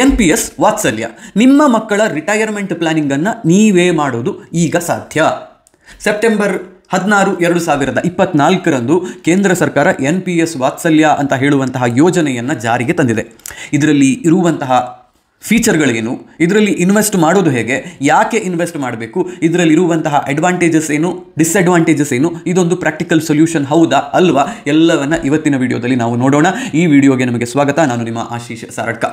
NPS ವಾತ್ಸಲ್ಯ, ನಿಮ್ಮ ಮಕ್ಕಳ ರಿಟೈರ್ಮೆಂಟ್ ಪ್ಲಾನಿಂಗನ್ನು ನೀವೇ ಮಾಡೋದು ಈಗ ಸಾಧ್ಯ. ಸೆಪ್ಟೆಂಬರ್ 16, 2024 ಕೇಂದ್ರ ಸರ್ಕಾರ NPS ವಾತ್ಸಲ್ಯ ಅಂತ ಹೇಳುವಂತಹ ಯೋಜನೆಯನ್ನು ಜಾರಿಗೆ ತಂದಿದೆ. ಇದರಲ್ಲಿ ಇರುವಂತಹ ಫೀಚರ್ಗಳೇನು, ಇದರಲ್ಲಿ ಇನ್ವೆಸ್ಟ್ ಮಾಡೋದು ಹೇಗೆ, ಯಾಕೆ ಇನ್ವೆಸ್ಟ್ ಮಾಡಬೇಕು, ಇದರಲ್ಲಿರುವಂತಹ ಅಡ್ವಾಂಟೇಜಸ್ ಏನು, ಡಿಸ್ಅಡ್ವಾಂಟೇಜಸ್ ಏನು, ಇದೊಂದು ಪ್ರಾಕ್ಟಿಕಲ್ ಸೊಲ್ಯೂಷನ್ ಹೌದಾ ಅಲ್ವಾ, ಎಲ್ಲವನ್ನ ಇವತ್ತಿನ ವಿಡಿಯೋದಲ್ಲಿ ನಾವು ನೋಡೋಣ. ಈ ವಿಡಿಯೋಗೆ ನಿಮಗೆ ಸ್ವಾಗತ. ನಾನು ನಿಮ್ಮ ಆಶೀಶ್ ಸಾರಡ್ಕ.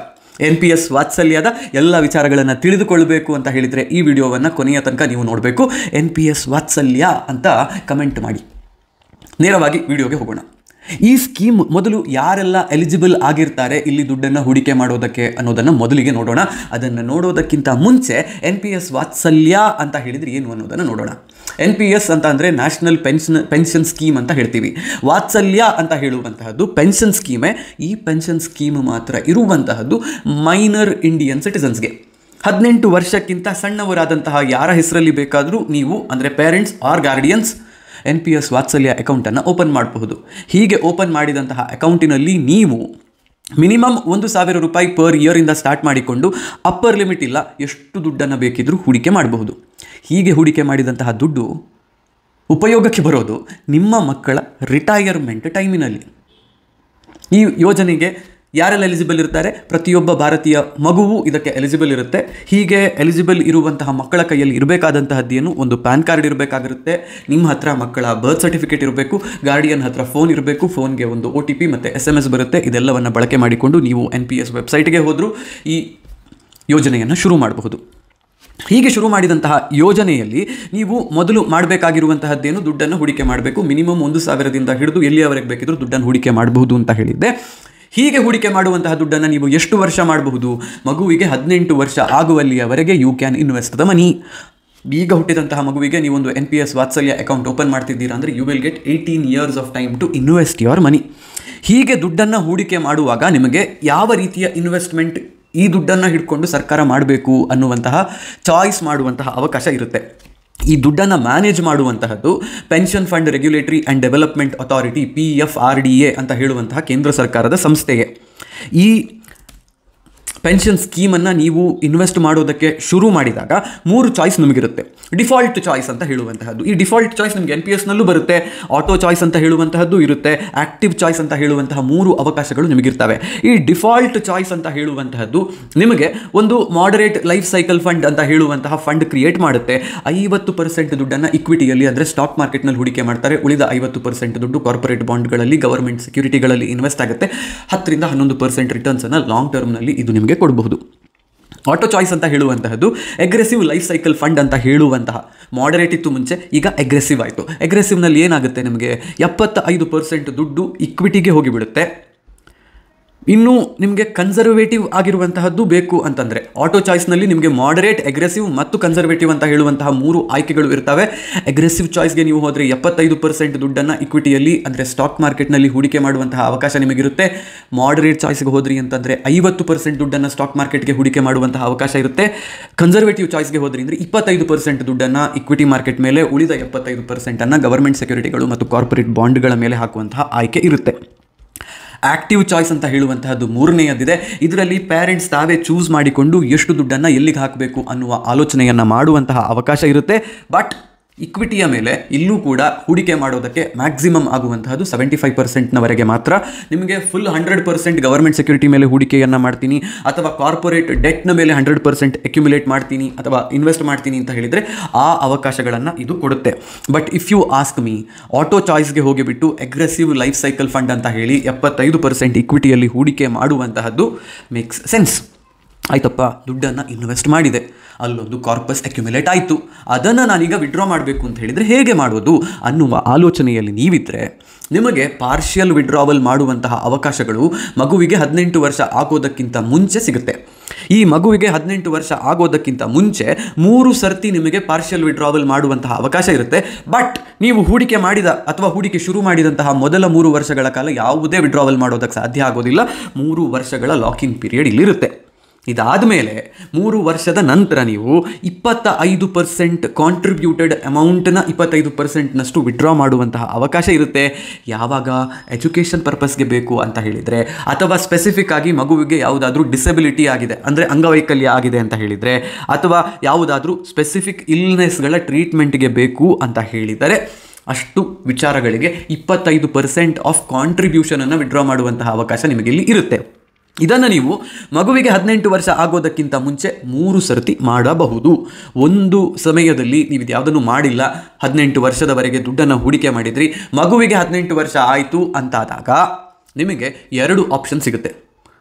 NPS ವಾತ್ಸಲ್ಯದ ಎಲ್ಲ ವಿಚಾರಗಳನ್ನು ತಿಳಿದುಕೊಳ್ಳಬೇಕು ಅಂತ ಹೇಳಿದರೆ ಈ ವಿಡಿಯೋವನ್ನು ಕೊನೆಯ ತನಕ ನೀವು ನೋಡಬೇಕು. NPS ವಾತ್ಸಲ್ಯ ಅಂತ ಕಮೆಂಟ್ ಮಾಡಿ. ನೇರವಾಗಿ ವಿಡಿಯೋಗೆ ಹೋಗೋಣ. ಈ ಸ್ಕೀಮ್ ಮೊದಲು ಯಾರೆಲ್ಲ ಎಲಿಜಿಬಲ್ ಆಗಿರ್ತಾರೆ ಇಲ್ಲಿ ದುಡ್ಡನ್ನು ಹೂಡಿಕೆ ಮಾಡೋದಕ್ಕೆ ಅನ್ನೋದನ್ನು ಮೊದಲಿಗೆ ನೋಡೋಣ. ಅದನ್ನು ನೋಡೋದಕ್ಕಿಂತ ಮುಂಚೆ NPS ವಾತ್ಸಲ್ಯ ಅಂತ ಹೇಳಿದರೆ ಏನು ಅನ್ನೋದನ್ನು ನೋಡೋಣ. NPS ಅಂತ ಅಂದರೆ ನ್ಯಾಷನಲ್ ಪೆನ್ಷನ್ ಸ್ಕೀಮ್ ಅಂತ ಹೇಳ್ತೀವಿ. ವಾತ್ಸಲ್ಯ ಅಂತ ಹೇಳುವಂತಹದ್ದು ಪೆನ್ಷನ್ ಸ್ಕೀಮೇ. ಈ ಪೆನ್ಷನ್ ಸ್ಕೀಮ್ ಮಾತ್ರ ಇರುವಂತಹದ್ದು ಮೈನರ್ ಇಂಡಿಯನ್ ಸಿಟಿಸನ್ಸ್ಗೆ. 18 ವರ್ಷಕ್ಕಿಂತ ಸಣ್ಣವರಾದಂತಹ ಯಾರ ಹೆಸರಲ್ಲಿ ಬೇಕಾದರೂ ನೀವು ಅಂದರೆ ಪೇರೆಂಟ್ಸ್ ಆರ್ ಗಾರ್ಡಿಯನ್ಸ್ NPS ವಾತ್ಸಲ್ಯ ಅಕೌಂಟನ್ನು ಓಪನ್ ಮಾಡಬಹುದು. ಹೀಗೆ ಓಪನ್ ಮಾಡಿದಂತಹ ಅಕೌಂಟಿನಲ್ಲಿ ನೀವು ಮಿನಿಮಮ್ 1,000 ರೂಪಾಯಿ ಪರ್ ಇಯರಿಂದ ಸ್ಟಾರ್ಟ್ ಮಾಡಿಕೊಂಡು ಅಪ್ಪರ್ ಲಿಮಿಟ್ ಇಲ್ಲ, ಎಷ್ಟು ದುಡ್ಡನ್ನು ಬೇಕಿದ್ರೂ ಹೂಡಿಕೆ ಮಾಡಬಹುದು. ಹೀಗೆ ಹೂಡಿಕೆ ಮಾಡಿದಂತಹ ದುಡ್ಡು ಉಪಯೋಗಕ್ಕೆ ಬರೋದು ನಿಮ್ಮ ಮಕ್ಕಳ ರಿಟೈರ್ಮೆಂಟ್ ಟೈಮಿನಲ್ಲಿ. ಈ ಯೋಜನೆಗೆ ಯಾರೆಲ್ಲ ಎಲಿಜಿಬಲ್ ಇರ್ತಾರೆ? ಪ್ರತಿಯೊಬ್ಬ ಭಾರತೀಯ ಮಗುವು ಇದಕ್ಕೆ ಎಲಿಜಿಬಲ್ ಇರುತ್ತೆ. ಹೀಗೆ ಎಲಿಜಿಬಲ್ ಇರುವಂತಹ ಮಕ್ಕಳ ಕೈಯಲ್ಲಿ ಇರಬೇಕಾದಂತಹದ್ದೇನು, ಒಂದು ಪ್ಯಾನ್ ಕಾರ್ಡ್ ಇರಬೇಕಾಗಿರುತ್ತೆ, ನಿಮ್ಮ ಹತ್ರ ಮಕ್ಕಳ ಬರ್ತ್ ಸರ್ಟಿಫಿಕೇಟ್ ಇರಬೇಕು, ಗಾರ್ಡಿಯನ್ ಹತ್ರ ಫೋನ್ ಇರಬೇಕು, ಫೋನ್ಗೆ ಒಂದು OTP ಮತ್ತು SMS ಬರುತ್ತೆ. ಇದೆಲ್ಲವನ್ನು ಬಳಕೆ ಮಾಡಿಕೊಂಡು ನೀವು NPS ವೆಬ್ಸೈಟ್ಗೆ ಹೋದರೂ ಈ ಯೋಜನೆಯನ್ನು ಶುರು ಮಾಡಬಹುದು. ಹೀಗೆ ಶುರು ಮಾಡಿದಂತಹ ಯೋಜನೆಯಲ್ಲಿ ನೀವು ಮೊದಲು ಮಾಡಬೇಕಾಗಿರುವಂತಹದ್ದೇನು, ದುಡ್ಡನ್ನು ಹೂಡಿಕೆ ಮಾಡಬೇಕು. ಮಿನಿಮಮ್ 1,000ದಿಂದ ಹಿಡಿದು ಎಲ್ಲಿಯವರೆಗೆ ಬೇಕಿದ್ರೂ ದುಡ್ಡನ್ನು ಹೂಡಿಕೆ ಮಾಡಬಹುದು ಅಂತ ಹೇಳಿದ್ದೆ. ಹೀಗೆ ಹೂಡಿಕೆ ಮಾಡುವಂತಹ ದುಡ್ಡನ್ನು ನೀವು ಎಷ್ಟು ವರ್ಷ ಮಾಡಬಹುದು? ಮಗುವಿಗೆ 18 ವರ್ಷ ಆಗುವಲ್ಲಿಯವರೆಗೆ you can invest the money. ಈಗ ಹುಟ್ಟಿದಂತಹ ಮಗುವಿಗೆ ನೀವೊಂದು NPS ವಾತ್ಸಲ್ಯ ಅಕೌಂಟ್ ಓಪನ್ ಮಾಡ್ತಿದ್ದೀರಾ ಅಂದರೆ you will get 18 years of time to invest your money. ಹೀಗೆ ದುಡ್ಡನ್ನು ಹೂಡಿಕೆ ಮಾಡುವಾಗ ನಿಮಗೆ ಯಾವ ರೀತಿಯ ಇನ್ವೆಸ್ಟ್ಮೆಂಟ್ ಈ ದುಡ್ಡನ್ನು ಹಿಡ್ಕೊಂಡು ಸರ್ಕಾರ ಮಾಡಬೇಕು ಅನ್ನುವಂತಹ ಚಾಯ್ಸ್ ಮಾಡುವಂತಹ ಅವಕಾಶ ಇರುತ್ತೆ. ಈ ದುಡ್ಡನ್ನು ಮ್ಯಾನೇಜ್ ಮಾಡುವಂತಹದ್ದು pension fund regulatory and development authority PFRDA ಅಂತ ಹೇಳುವಂತಹ ಕೇಂದ್ರ ಸರ್ಕಾರದ ಸಂಸ್ಥೆಗೆ. ಈ ಪೆನ್ಷನ್ ಸ್ಕೀಮನ್ನು ನೀವು ಇನ್ವೆಸ್ಟ್ ಮಾಡೋದಕ್ಕೆ ಶುರು ಮಾಡಿದಾಗ 3 ಚಾಯ್ಸ್ ನಿಮಗಿರುತ್ತೆ. ಡಿಫಾಲ್ಟ್ ಚಾಯ್ಸ್ ಅಂತ ಹೇಳುವಂತಹದ್ದು, ಈ ಡಿಫಾಲ್ಟ್ ಚಾಯ್ಸ್ ನಿಮಗೆ NPSನಲ್ಲೂ ಬರುತ್ತೆ. ಆಟೋ ಚಾಯ್ಸ್ ಅಂತ ಹೇಳುವಂತಹದ್ದು ಇರುತ್ತೆ. ಆಕ್ಟಿವ್ ಚಾಯ್ಸ್ ಅಂತ ಹೇಳುವಂತಹ 3 ಅವಕಾಶಗಳು ನಿಮಗಿರ್ತವೆ. ಈ ಡಿಫಾಲ್ಟ್ ಚಾಯ್ಸ್ ಅಂತ ಹೇಳುವಂತಹದ್ದು ನಿಮಗೆ ಒಂದು ಮಾಡರೇಟ್ ಲೈಫ್ ಸೈಕಲ್ ಫಂಡ್ ಅಂತ ಹೇಳುವಂತಹ ಫಂಡ್ ಕ್ರಿಯೇಟ್ ಮಾಡುತ್ತೆ. 50% ದುಡ್ಡನ್ನು ಇಕ್ವಿಟಿಯಲ್ಲಿ ಅಂದರೆ ಸ್ಟಾಕ್ ಮಾರ್ಕೆಟ್ನಲ್ಲಿ ಹೂಡಿಕೆ ಮಾಡ್ತಾರೆ. ಉಳಿದ 50% ದುಡ್ಡು ಕಾರ್ಪೊರೇಟ್ ಬಾಂಡ್ಗಳಲ್ಲಿ, ಗವರ್ಮೆಂಟ್ ಸೆಕ್ಯೂರಿಟಿಗಳಲ್ಲಿ ಇನ್ವೆಸ್ಟ್ ಆಗುತ್ತೆ. 10ರಿಂದ 11% ರಿಟರ್ನ್ಸನ್ನು ಲಾಂಗ್ ಟರ್ಮ್ನಲ್ಲಿ ಇದು ನಿಮಗೆ ಕೊಡಬಹುದು. ಆಟೋ ಚಾಯ್ಸ್ ಅಂತ ಹೇಳುವಂತಹದ್ದು ಅಗ್ರೆಸಿವ್ ಲೈಫ್ ಸೈಕಲ್ ಫಂಡ್ ಅಂತ ಹೇಳುವಂತಹ, ಮಾಡರೇಟ್ ಇತ್ತು ಮುಂಚೆ, ಈಗ ಅಗ್ರೆಸಿವ್ ಆಯಿತು. ಅಗ್ರೆಸಿವ್ನಲ್ಲಿ ಏನಾಗುತ್ತೆ, ನಿಮಗೆ 75% ದುಡ್ಡು ಇಕ್ವಿಟಿಗೆ ಹೋಗಿಬಿಡುತ್ತೆ. ಇನ್ನು ನಿಮಗೆ ಕನ್ಸರ್ವೇಟಿವ್ ಆಗಿರುವಂತಹದ್ದು ಬೇಕು ಅಂತಂದರೆ ಆಟೋ ಚಾಯ್ಸ್ನಲ್ಲಿ ನಿಮಗೆ ಮಾಡರೇಟ್, ಅಗ್ರೆಸಿವ್ ಮತ್ತು ಕನ್ಸರ್ವೇಟಿವ್ ಅಂತ ಹೇಳುವಂತಹ 3 ಆಯ್ಕೆಗಳು ಇರ್ತವೆ. ಅಗ್ರೆಸಿವ್ ಚಾಯ್ಸ್ಗೆ ನೀವು ಹೋದರೆ 75% ದುಡ್ಡನ್ನು ಇಕ್ವಿಟಿಯಲ್ಲಿ ಅಂದರೆ ಸ್ಟಾಕ್ ಮಾರ್ಕೆಟ್ನಲ್ಲಿ ಹೂಡಿಕೆ ಮಾಡುವಂತಹ ಅವಕಾಶ ನಿಮಗಿರುತ್ತೆ. ಮಾಡರೇಟ್ ಚಾಯ್ಸ್ಗೆ ಹೋದ್ರಿ ಅಂತಂದರೆ 50% ದುಡ್ಡನ್ನು ಸ್ಟಾಕ್ ಮಾರ್ಕೆಟ್ಗೆ ಹೂಡಿಕೆ ಮಾಡುವಂತಹ ಅವಕಾಶ ಇರುತ್ತೆ. ಕನ್ಸರ್ವೇಟಿವ್ ಚಾಯ್ಸ್ಗೆ ಹೋದ್ರಿ ಅಂದರೆ 25% ದುಡ್ಡನ್ನು ಇಕ್ವಿಟಿ ಮಾರ್ಕೆಟ್ ಮೇಲೆ, ಉಳಿದ 75%ಅನ್ನು ಗವರ್ಮೆಂಟ್ ಸೆಕ್ಯೂರಿಟಿಗಳು ಮತ್ತು ಕಾರ್ಪೊರೇಟ್ ಬಾಂಡ್ಗಳ ಮೇಲೆ ಹಾಕುವಂತಹ ಆಯ್ಕೆ ಇರುತ್ತೆ. ಆಕ್ಟಿವ್ ಚಾಯ್ಸ್ ಅಂತ ಹೇಳುವಂತಹದ್ದು 3ನೇಯದ್ದಿದೆ. ಇದರಲ್ಲಿ ಪೇರೆಂಟ್ಸ್ ತಾವೇ ಚೂಸ್ ಮಾಡಿಕೊಂಡು ಎಷ್ಟು ದುಡ್ಡನ್ನು ಎಲ್ಲಿಗೆ ಹಾಕಬೇಕು ಅನ್ನುವ ಆಲೋಚನೆಯನ್ನು ಮಾಡುವಂತಹ ಅವಕಾಶ ಇರುತ್ತೆ. ಬಟ್ ಇಕ್ವಿಟಿಯ ಮೇಲೆ ಇಲ್ಲೂ ಕೂಡ ಹೂಡಿಕೆ ಮಾಡೋದಕ್ಕೆ ಮ್ಯಾಕ್ಸಿಮಮ್ ಆಗುವಂತಹದ್ದು 75%ನವರೆಗೆ ಮಾತ್ರ. ನಿಮಗೆ ಫುಲ್ 100% ಗವರ್ಮೆಂಟ್ ಸೆಕ್ಯೂರಿಟಿ ಮೇಲೆ ಹೂಡಿಕೆಯನ್ನು ಮಾಡ್ತೀನಿ ಅಥವಾ ಕಾರ್ಪೊರೇಟ್ ಡೆಟ್ನ ಮೇಲೆ 100% ಅಕ್ಯುಮುಲೇಟ್ ಮಾಡ್ತೀನಿ ಅಥವಾ ಇನ್ವೆಸ್ಟ್ ಮಾಡ್ತೀನಿ ಅಂತ ಹೇಳಿದರೆ ಆ ಅವಕಾಶಗಳನ್ನು ಇದು ಕೊಡುತ್ತೆ. But if you ask me, auto ಚಾಯ್ಸ್ಗೆ ಹೋಗಿಬಿಟ್ಟು ಅಗ್ರೆಸಿವ್ ಲೈಫ್ ಸೈಕಲ್ ಫಂಡ್ ಅಂತ ಹೇಳಿ 75% ಇಕ್ವಿಟಿಯಲ್ಲಿ ಹೂಡಿಕೆ ಮಾಡುವಂತಹದ್ದು ಮೇಕ್ಸ್ ಸೆನ್ಸ್. ಆಯ್ತಪ್ಪ, ದುಡ್ಡನ್ನು ಇನ್ವೆಸ್ಟ್ ಮಾಡಿದೆ, ಅಲ್ಲೊಂದು ಕಾರ್ಪಸ್ ಅಕ್ಯುಮುಲೇಟ್ ಆಯಿತು, ಅದನ್ನು ನಾನೀಗ ವಿಡ್ರಾ ಮಾಡಬೇಕು ಅಂತ ಹೇಳಿದರೆ ಹೇಗೆ ಮಾಡೋದು ಅನ್ನುವ ಆಲೋಚನೆಯಲ್ಲಿ ನೀವಿದ್ದರೆ ನಿಮಗೆ ಪಾರ್ಷಿಯಲ್ ವಿಡ್ರಾವಲ್ ಮಾಡುವಂತಹ ಅವಕಾಶಗಳು ಮಗುವಿಗೆ 18 ವರ್ಷ ಆಗೋದಕ್ಕಿಂತ ಮುಂಚೆ ಸಿಗುತ್ತೆ. ಈ ಮಗುವಿಗೆ 18 ವರ್ಷ ಆಗೋದಕ್ಕಿಂತ ಮುಂಚೆ 3 ಸರ್ತಿ ನಿಮಗೆ ಪಾರ್ಷಿಯಲ್ ವಿಡ್ರಾವಲ್ ಮಾಡುವಂತಹ ಅವಕಾಶ ಇರುತ್ತೆ. ಬಟ್ ನೀವು ಹೂಡಿಕೆ ಮಾಡಿದ ಅಥವಾ ಹೂಡಿಕೆ ಶುರು ಮಾಡಿದಂತಹ ಮೊದಲ 3 ವರ್ಷಗಳ ಕಾಲ ಯಾವುದೇ ವಿಡ್ರಾವಲ್ ಮಾಡೋದಕ್ಕೆ ಸಾಧ್ಯ ಆಗೋದಿಲ್ಲ. 3 ವರ್ಷಗಳ ಲಾಕಿಂಗ್ ಪೀರಿಯಡ್ ಇಲ್ಲಿರುತ್ತೆ. ಇದಾದ ಮೇಲೆ 3 ವರ್ಷದ ನಂತರ ನೀವು 25% ಕಾಂಟ್ರಿಬ್ಯೂಟೆಡ್ ಅಮೌಂಟ್ನ 25%ನಷ್ಟು ವಿಡ್ರಾ ಮಾಡುವಂತಹ ಅವಕಾಶ ಇರುತ್ತೆ. ಯಾವಾಗ ಎಜುಕೇಷನ್ ಪರ್ಪಸ್ಗೆ ಬೇಕು ಅಂತ ಹೇಳಿದರೆ, ಅಥವಾ ಸ್ಪೆಸಿಫಿಕ್ ಆಗಿ ಮಗುವಿಗೆ ಯಾವುದಾದ್ರೂ ಡಿಸಬಿಲಿಟಿ ಆಗಿದೆ ಅಂದರೆ ಅಂಗವೈಕಲ್ಯ ಆಗಿದೆ ಅಂತ ಹೇಳಿದರೆ, ಅಥವಾ ಯಾವುದಾದ್ರೂ ಸ್ಪೆಸಿಫಿಕ್ ಇಲ್ನೆಸ್ಗಳ ಟ್ರೀಟ್ಮೆಂಟ್ಗೆ ಬೇಕು ಅಂತ ಹೇಳಿದರೆ, ಅಷ್ಟು ವಿಚಾರಗಳಿಗೆ 25% ಆಫ್ ಕಾಂಟ್ರಿಬ್ಯೂಷನನ್ನು ವಿಡ್ರಾ ಮಾಡುವಂತಹ ಅವಕಾಶ ನಿಮಗೆ ಇಲ್ಲಿ ಇರುತ್ತೆ. ಇದನ್ನು ನೀವು ಮಗುವಿಗೆ 18 ವರ್ಷ ಆಗೋದಕ್ಕಿಂತ ಮುಂಚೆ 3 ಸರ್ತಿ ಮಾಡಬಹುದು. ಒಂದು ಸಮಯದಲ್ಲಿ ನೀವು ಯಾವುದನ್ನು ಮಾಡಿಲ್ಲ, 18 ವರ್ಷದವರೆಗೆ ದುಡ್ಡನ್ನು ಹೂಡಿಕೆ ಮಾಡಿದ್ರಿ, ಮಗುವಿಗೆ 18 ವರ್ಷ ಆಯಿತು ಅಂತಾದಾಗ ನಿಮಗೆ 2 ಆಪ್ಷನ್ ಸಿಗುತ್ತೆ.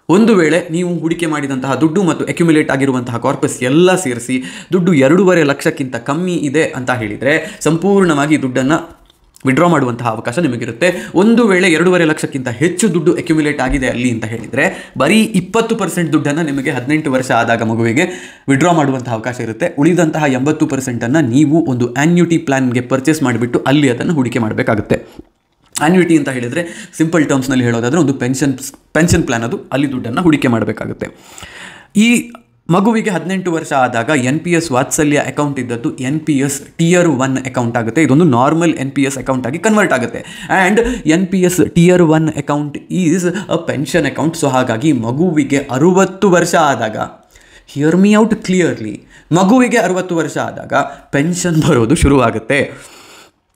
ಒಂದು ವೇಳೆ ನೀವು ಹೂಡಿಕೆ ಮಾಡಿದಂತಹ ದುಡ್ಡು ಮತ್ತು ಅಕ್ಯುಮುಲೇಟ್ ಆಗಿರುವಂತಹ ಕಾರ್ಪಸ್ ಎಲ್ಲ ಸೇರಿಸಿ ದುಡ್ಡು 2.5 ಲಕ್ಷಕ್ಕಿಂತ ಕಮ್ಮಿ ಇದೆ ಅಂತ ಹೇಳಿದರೆ ಸಂಪೂರ್ಣವಾಗಿ ದುಡ್ಡನ್ನು ವಿಡ್ರಾ ಮಾಡುವಂತಹ ಅವಕಾಶ ನಿಮಗಿರುತ್ತೆ. ಒಂದು ವೇಳೆ 2.5 ಲಕ್ಷಕ್ಕಿಂತ ಹೆಚ್ಚು ದುಡ್ಡು ಅಕ್ಯುಮುಲೇಟ್ ಆಗಿದೆ ಅಲ್ಲಿ ಅಂತ ಹೇಳಿದರೆ ಬರೀ 20% ದುಡ್ಡನ್ನು ನಿಮಗೆ 18 ವರ್ಷ ಆದಾಗ ಮಗುವಿಗೆ ವಿಡ್ರಾ ಮಾಡುವಂತಹ ಅವಕಾಶ ಇರುತ್ತೆ. ಉಳಿದಂತಹ 80%ಅನ್ನು ನೀವು ಒಂದು ಆನ್ಯುಟಿ ಪ್ಲಾನ್ಗೆ ಪರ್ಚೇಸ್ ಮಾಡಿಬಿಟ್ಟು ಅಲ್ಲಿ ಅದನ್ನು ಹೂಡಿಕೆ ಮಾಡಬೇಕಾಗುತ್ತೆ. ಆನ್ಯುಟಿ ಅಂತ ಹೇಳಿದರೆ ಸಿಂಪಲ್ ಟರ್ಮ್ಸ್ನಲ್ಲಿ ಹೇಳೋದಾದರೆ ಒಂದು ಪೆನ್ಷನ್ ಪ್ಲಾನ್, ಅದು ಅಲ್ಲಿ ದುಡ್ಡನ್ನು ಹೂಡಿಕೆ ಮಾಡಬೇಕಾಗುತ್ತೆ. ಈ ಮಗುವಿಗೆ 18 ವರ್ಷ ಆದಾಗ NPS ವಾತ್ಸಲ್ಯ ಅಕೌಂಟ್ ಇದ್ದದ್ದು NPS Tier 1 ಅಕೌಂಟ್ ಆಗುತ್ತೆ. ಇದೊಂದು ನಾರ್ಮಲ್ NPS ಅಕೌಂಟ್ ಆಗಿ ಕನ್ವರ್ಟ್ ಆಗುತ್ತೆ. And NPS Tier 1 account is a pension account. So ಹಾಗಾಗಿ ಮಗುವಿಗೆ 60 ವರ್ಷ ಆದಾಗ, ಹಿಯರ್ ಮೀ ಔಟ್ ಕ್ಲಿಯರ್ಲಿ, ಮಗುವಿಗೆ 60 ವರ್ಷ ಆದಾಗ ಪೆನ್ಷನ್ ಬರೋದು ಶುರುವಾಗುತ್ತೆ.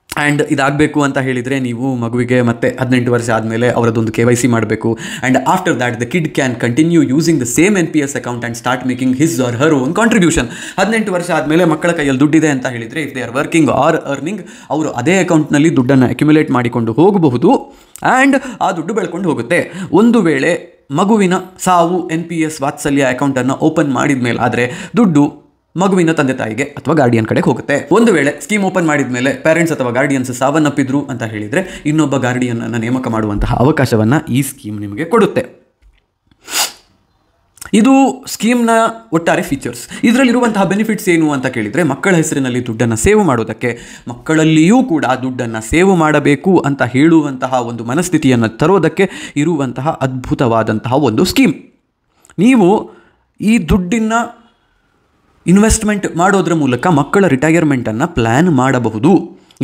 ಆ್ಯಂಡ್ ಇದಾಗಬೇಕು ಅಂತ ಹೇಳಿದರೆ ನೀವು ಮಗುವಿಗೆ ಮತ್ತೆ 18 ವರ್ಷ ಆದಮೇಲೆ ಅವರದೊಂದು KYC ಮಾಡಬೇಕು. And after that the kid can continue using the same NPS account and start making his or her own contribution. 18 ವರ್ಷ ಆದಮೇಲೆ ಮಕ್ಕಳ ಕೈಯಲ್ಲಿ ದುಡ್ಡಿದೆ ಅಂತ ಹೇಳಿದರೆ, if they are working or earning, ಅವರು ಅದೇ ಅಕೌಂಟ್ನಲ್ಲಿ ದುಡ್ಡನ್ನು ಅಕ್ಯುಮುಲೇಟ್ ಮಾಡಿಕೊಂಡು ಹೋಗಬಹುದು ಆ್ಯಂಡ್ ಆ ದುಡ್ಡು ಬೆಳ್ಕೊಂಡು ಹೋಗುತ್ತೆ. ಒಂದು ವೇಳೆ ಮಗುವಿನ ಸಾವು NPS ವಾತ್ಸಲ್ಯ ಅಕೌಂಟನ್ನು ಓಪನ್ ಮಾಡಿದ ಮೇಲೆ ಆದರೆ ದುಡ್ಡು ಮಗುವಿನ ತಂದೆ ತಾಯಿಗೆ ಅಥವಾ ಗಾರ್ಡಿಯನ್ ಕಡೆಗೆ ಹೋಗುತ್ತೆ. ಒಂದು ವೇಳೆ ಸ್ಕೀಮ್ ಓಪನ್ ಮಾಡಿದ ಮೇಲೆ ಪೇರೆಂಟ್ಸ್ ಅಥವಾ ಗಾರ್ಡಿಯನ್ಸ್ ಸಾವನ್ನಪ್ಪಿದ್ರು ಅಂತ ಹೇಳಿದರೆ ಇನ್ನೊಬ್ಬ ಗಾರ್ಡಿಯನನ್ನು ನೇಮಕ ಮಾಡುವಂತಹ ಅವಕಾಶವನ್ನು ಈ ಸ್ಕೀಮ್ ನಿಮಗೆ ಕೊಡುತ್ತೆ. ಇದು ಸ್ಕೀಮ್ನ ಒಟ್ಟಾರೆ ಫೀಚರ್ಸ್. ಇದರಲ್ಲಿರುವಂತಹ ಬೆನಿಫಿಟ್ಸ್ ಏನು ಅಂತ ಕೇಳಿದರೆ, ಮಕ್ಕಳ ಹೆಸರಿನಲ್ಲಿ ದುಡ್ಡನ್ನು ಸೇವ್ ಮಾಡೋದಕ್ಕೆ, ಮಕ್ಕಳಲ್ಲಿಯೂ ಕೂಡ ದುಡ್ಡನ್ನು ಸೇವ್ ಮಾಡಬೇಕು ಅಂತ ಹೇಳುವಂತಹ ಒಂದು ಮನಸ್ಥಿತಿಯನ್ನು ತರೋದಕ್ಕೆ ಇರುವಂತಹ ಅದ್ಭುತವಾದಂತಹ ಒಂದು ಸ್ಕೀಮ್. ನೀವು ಈ ದುಡ್ಡಿನ ಇನ್ವೆಸ್ಟ್ಮೆಂಟ್ ಮಾಡೋದ್ರ ಮೂಲಕ ಮಕ್ಕಳ ರಿಟೈರ್ಮೆಂಟನ್ನು ಪ್ಲ್ಯಾನ್ ಮಾಡಬಹುದು.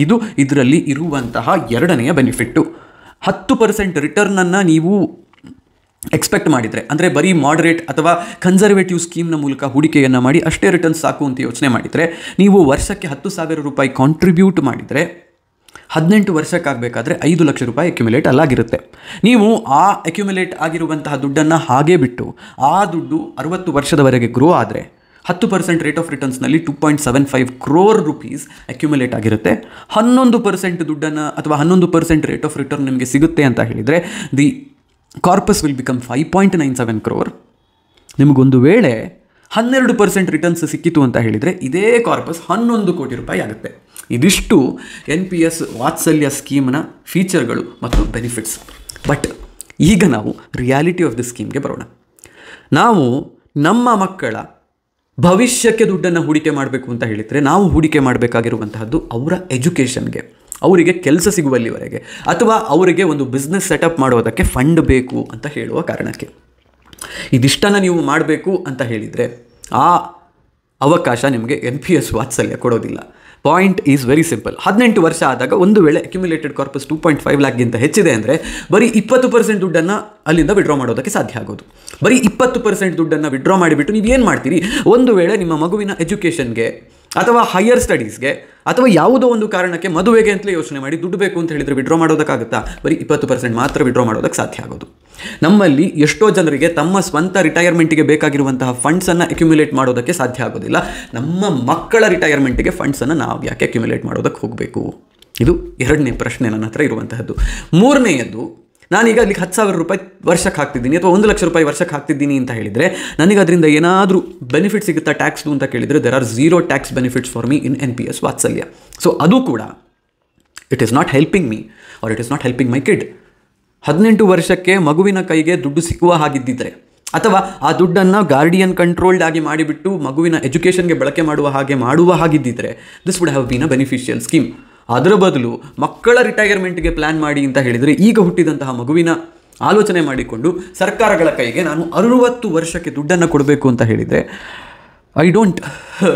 ಇದು ಇದರಲ್ಲಿ ಇರುವಂತಹ ಎರಡನೆಯ ಬೆನಿಫಿಟ್ಟು. 10% ರಿಟರ್ನನ್ನು ನೀವು ಎಕ್ಸ್ಪೆಕ್ಟ್ ಮಾಡಿದರೆ, ಅಂದರೆ ಬರೀ ಮಾಡರೇಟ್ ಅಥವಾ ಕನ್ಸರ್ವೇಟಿವ್ ಸ್ಕೀಮ್ನ ಮೂಲಕ ಹೂಡಿಕೆಯನ್ನು ಮಾಡಿ ಅಷ್ಟೇ ರಿಟರ್ನ್ಸ್ ಸಾಕು ಅಂತ ಯೋಚನೆ ಮಾಡಿದರೆ, ನೀವು ವರ್ಷಕ್ಕೆ 10,000 ರೂಪಾಯಿ ಕಾಂಟ್ರಿಬ್ಯೂಟ್ ಮಾಡಿದರೆ 18 ವರ್ಷಕ್ಕಾಗಬೇಕಾದ್ರೆ 5 ಲಕ್ಷ ರೂಪಾಯಿ ಅಕ್ಯುಮುಲೇಟ್ ಅಲ್ಲಾಗಿರುತ್ತೆ. ನೀವು ಆ ಅಕ್ಯುಮುಲೇಟ್ ಆಗಿರುವಂತಹ ದುಡ್ಡನ್ನು ಹಾಗೇ ಬಿಟ್ಟು ಆ ದುಡ್ಡು 60 ವರ್ಷದವರೆಗೆ ಗ್ರೋ ಆದರೆ 10% ರೇಟ್ ಆಫ್ ರಿಟರ್ನ್ಸ್ನಲ್ಲಿ 2.75 crore ರೂಪೀಸ್ ಅಕ್ಯುಮುಲೇಟ್ ಆಗಿರುತ್ತೆ. 11% ದುಡ್ಡನ್ನು ಅಥವಾ 11% ರೇಟ್ ಆಫ್ ರಿಟರ್ನ್ ನಿಮಗೆ ಸಿಗುತ್ತೆ ಅಂತ ಹೇಳಿದರೆ the corpus will become 5.97 crore. ನಿಮಗೊಂದು ವೇಳೆ 12% ರಿಟರ್ನ್ಸ್ ಸಿಕ್ಕಿತು ಅಂತ ಹೇಳಿದರೆ ಇದೇ ಕಾರ್ಪಸ್ 11 ಕೋಟಿ ರೂಪಾಯಿ ಆಗುತ್ತೆ. ಇದಿಷ್ಟು NPS ವಾತ್ಸಲ್ಯ ಸ್ಕೀಮ್ನ ಫೀಚರ್ಗಳು ಮತ್ತು ಬೆನಿಫಿಟ್ಸ್. ಬಟ್ ಈಗ ನಾವು ರಿಯಾಲಿಟಿ ಆಫ್ ದಿ ಸ್ಕೀಮ್ಗೆ ಬರೋಣ. ನಾವು ನಮ್ಮ ಮಕ್ಕಳ ಭವಿಷ್ಯಕ್ಕೆ ದುಡ್ಡನ್ನು ಹೂಡಿಕೆ ಮಾಡಬೇಕು ಅಂತ ಹೇಳಿದರೆ ನಾವು ಹೂಡಿಕೆ ಮಾಡಬೇಕಾಗಿರುವಂತಹದ್ದು ಅವರ ಎಜುಕೇಷನ್ಗೆ, ಅವರಿಗೆ ಕೆಲಸ ಸಿಗುವಲ್ಲಿವರೆಗೆ, ಅಥವಾ ಅವರಿಗೆ ಒಂದು ಬಿಸ್ನೆಸ್ ಸೆಟಪ್ ಮಾಡೋದಕ್ಕೆ ಫಂಡ್ ಬೇಕು ಅಂತ ಹೇಳುವ ಕಾರಣಕ್ಕೆ. ಇದಿಷ್ಟನ್ನು ನೀವು ಮಾಡಬೇಕು ಅಂತ ಹೇಳಿದರೆ ಆ ಅವಕಾಶ ನಿಮಗೆ NPS ವಾತ್ಸಲ್ಯ ಕೊಡೋದಿಲ್ಲ. Point is very simple. 18 ವರ್ಷ ಆದಾಗ ಒಂದು ವೇಳೆ ಅಕ್ಯುಮುಲೇಟೆಡ್ ಕಾರ್ಪಸ್ 2.5 ಲ್ಯಾಕ್ಗಿಂತ ಹೆಚ್ಚಿದೆ ಅಂದರೆ ಬರೀ 20% ದುಡ್ಡನ್ನು ಅಲ್ಲಿಂದ ವಿಡ್ರಾ ಮಾಡೋದಕ್ಕೆ ಸಾಧ್ಯ ಆಗೋದು. ಬರೀ 20% ದುಡ್ಡನ್ನು ವಿಡ್ರಾ ಮಾಡಿಬಿಟ್ಟು ನೀವು ಏನು ಮಾಡ್ತೀರಿ, ಒಂದು ವೇಳೆ ನಿಮ್ಮ ಮಗುವಿನ ಎಜುಕೇಷನ್ಗೆ ಅಥವಾ ಹೈಯರ್ ಸ್ಟಡೀಸ್ಗೆ ಅಥವಾ ಯಾವುದೋ ಒಂದು ಕಾರಣಕ್ಕೆ ಮದುವೆಗೆ ಅಂತಲೇ ಯೋಚನೆ ಮಾಡಿ ದುಡ್ಡು ಬೇಕು ಅಂತ ಹೇಳಿದರೆ ವಿಡ್ರಾ ಮಾಡೋದಕ್ಕಾಗುತ್ತಾ? ಬರೀ 20% ಮಾತ್ರ ವಿಡ್ರಾ ಮಾಡೋದಕ್ಕೆ ಸಾಧ್ಯ ಆಗೋದು. ನಮ್ಮಲ್ಲಿ ಎಷ್ಟೋ ಜನರಿಗೆ ತಮ್ಮ ಸ್ವಂತ ರಿಟೈರ್ಮೆಂಟಿಗೆ ಬೇಕಾಗಿರುವಂತಹ ಫಂಡ್ಸನ್ನು ಅಕ್ಯುಮುಲೇಟ್ ಮಾಡೋದಕ್ಕೆ ಸಾಧ್ಯ ಆಗೋದಿಲ್ಲ. ನಮ್ಮ ಮಕ್ಕಳ ರಿಟೈರ್ಮೆಂಟಿಗೆ ಫಂಡ್ಸನ್ನು ನಾವು ಯಾಕೆ ಅಕ್ಯುಮುಲೇಟ್ ಮಾಡೋದಕ್ಕೆ ಹೋಗಬೇಕು? ಇದು ಎರಡನೇ ಪ್ರಶ್ನೆ ನನ್ನ ಹತ್ರ ಇರುವಂತಹದ್ದು. ಮೂರನೆಯದ್ದು, ನಾನೀಗ ಅಲ್ಲಿಗೆ 10,000 ರೂಪಾಯಿ ವರ್ಷಕ್ಕೆ ಹಾಕ್ತಿದ್ದೀನಿ ಅಥವಾ 1 ಲಕ್ಷ ರೂಪಾಯಿ ವರ್ಷಕ್ಕೆ ಹಾಕ್ತಿದ್ದೀನಿ ಅಂತ ಹೇಳಿದರೆ ನನಗೆ ಅದರಿಂದ ಏನಾದರೂ ಬೆನಿಫಿಟ್ ಸಿಗುತ್ತಾ ಟ್ಯಾಕ್ಸ್ದು ಅಂತ ಕೇಳಿದರೆ there are 0 tax benefits for me in NPS Vatsalya. So ಅದು ಕೂಡ it is not helping me or it is not helping my kid. 18 ವರ್ಷಕ್ಕೆ ಮಗುವಿನ ಕೈಗೆ ದುಡ್ಡು ಸಿಕ್ಕುವ ಹಾಗಿದ್ದಿದ್ರೆ ಅಥವಾ ಆ ದುಡ್ಡನ್ನು ಗಾರ್ಡಿಯನ್ ಕಂಟ್ರೋಲ್ಡ್ ಆಗಿ ಮಾಡಿಬಿಟ್ಟು ಮಗುವಿನ ಎಜುಕೇಷನ್ಗೆ ಬಳಕೆ ಮಾಡುವ ಹಾಗಿದ್ದಿದ್ರೆ this would have been a beneficial scheme. ಅದರ ಬದಲು ಮಕ್ಕಳ ರಿಟೈರ್ಮೆಂಟ್ಗೆ ಪ್ಲ್ಯಾನ್ ಮಾಡಿ ಅಂತ ಹೇಳಿದರೆ ಈಗ ಹುಟ್ಟಿದಂತಹ ಮಗುವಿನ ಆಲೋಚನೆ ಮಾಡಿಕೊಂಡು ಸರ್ಕಾರಗಳ ಕೈಗೆ ನಾನು 60 ವರ್ಷಕ್ಕೆ ದುಡ್ಡನ್ನು ಕೊಡಬೇಕು ಅಂತ ಹೇಳಿದರೆ I don't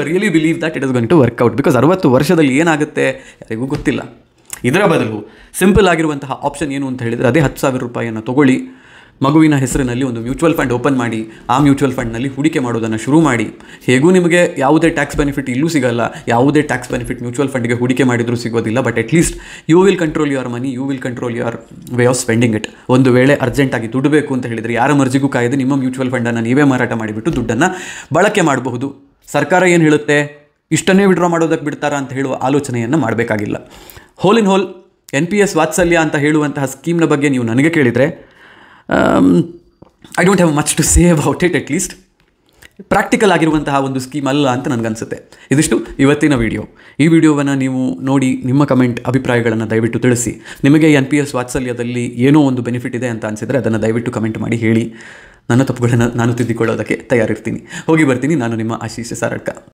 really believe that it is going to work out. Because 60 ವರ್ಷದಲ್ಲಿ ಏನಾಗುತ್ತೆ ಯಾರಿಗೂ ಗೊತ್ತಿಲ್ಲ. ಇದರ ಬದಲು ಸಿಂಪಲ್ ಆಗಿರುವಂತಹ ಆಪ್ಷನ್ ಏನು ಅಂತ ಹೇಳಿದರೆ ಅದೇ 10,000 ರೂಪಾಯಿಯನ್ನು ತೊಗೊಳ್ಳಿ, ಮಗುವಿನ ಹೆಸರಿನಲ್ಲಿ ಒಂದು ಮ್ಯೂಚುವಲ್ ಫಂಡ್ ಓಪನ್ ಮಾಡಿ, ಆ ಮ್ಯೂಚುವಲ್ ಫಂಡ್ನಲ್ಲಿ ಹೂಡಿಕೆ ಮಾಡೋದನ್ನು ಶುರು ಮಾಡಿ. ಹೇಗೂ ನಿಮಗೆ ಯಾವುದೇ ಟ್ಯಾಕ್ಸ್ ಬೆನಿಫಿಟ್ ಇಲ್ಲೂ ಸಿಗಲ್ಲ, ಯಾವುದೇ ಟ್ಯಾಕ್ಸ್ ಬೆನಿಫಿಟ್ ಮ್ಯೂಚುವಲ್ ಫಂಡ್ಗೆ ಹೂಡಿಕೆ ಮಾಡಿದರೂ ಸಿಗೋದಿಲ್ಲ. But at least you will control your money, you will control your way of spending it. ಒಂದು ವೇಳೆ ಅರ್ಜೆಂಟಾಗಿ ದುಡ್ಡು ಬೇಕು ಅಂತ ಹೇಳಿದರೆ ಯಾರ ಮರ್ಜಿಗೂ ಕಾಯದೆ ನಿಮ್ಮ ಮ್ಯೂಚುವಲ್ ಫಂಡನ್ನು ನೀವೇ ಮಾರಾಟ ಮಾಡಿಬಿಟ್ಟು ದುಡ್ಡನ್ನು ಬಳಕೆ ಮಾಡಬಹುದು. ಸರ್ಕಾರ ಏನು ಹೇಳುತ್ತೆ ಇಷ್ಟನ್ನೇ ವಿಡ್ರಾ ಮಾಡೋದಕ್ಕೆ ಬಿಡ್ತಾರಾ ಅಂತ ಹೇಳುವ ಆಲೋಚನೆಯನ್ನು ಮಾಡಬೇಕಾಗಿಲ್ಲ. ಹೋಲ್ ಇನ್ ಹೋಲ್ NPS ವಾತ್ಸಲ್ಯ ಅಂತ ಹೇಳುವಂತಹ ಸ್ಕೀಮ್ನ ಬಗ್ಗೆ ನೀವು ನನಗೆ ಕೇಳಿದರೆ I don't have much to say about it. At least practical ಆಗಿರುವಂತಹ ಒಂದು ಸ್ಕೀಮ್ ಅಲ್ಲ ಅಂತ ನನಗನ್ಸುತ್ತೆ. ಇದಿಷ್ಟು ಇವತ್ತಿನ ವಿಡಿಯೋ. ಈ ವಿಡಿಯೋವನ್ನು ನೀವು ನೋಡಿ ನಿಮ್ಮ ಕಮೆಂಟ್ ಅಭಿಪ್ರಾಯಗಳನ್ನು ದಯವಿಟ್ಟು ತಿಳಿಸಿ. ನಿಮಗೆ NPS ವಾತ್ಸಲ್ಯದಲ್ಲಿ ಏನೋ ಒಂದು ಬೆನಿಫಿಟ್ ಇದೆ ಅಂತ ಅನಿಸಿದರೆ ಅದನ್ನು ದಯವಿಟ್ಟು ಕಮೆಂಟ್ ಮಾಡಿ ಹೇಳಿ. ನನ್ನ ತಪ್ಪುಗಳನ್ನು ನಾನು ತಿದ್ದಿಕೊಳ್ಳೋದಕ್ಕೆ ತಯಾರಿರ್ತೀನಿ. ಹೋಗಿ ಬರ್ತೀನಿ. ನಾನು ನಿಮ್ಮ ಆಶೀಶ್ ಸಾರಡ್ಕ.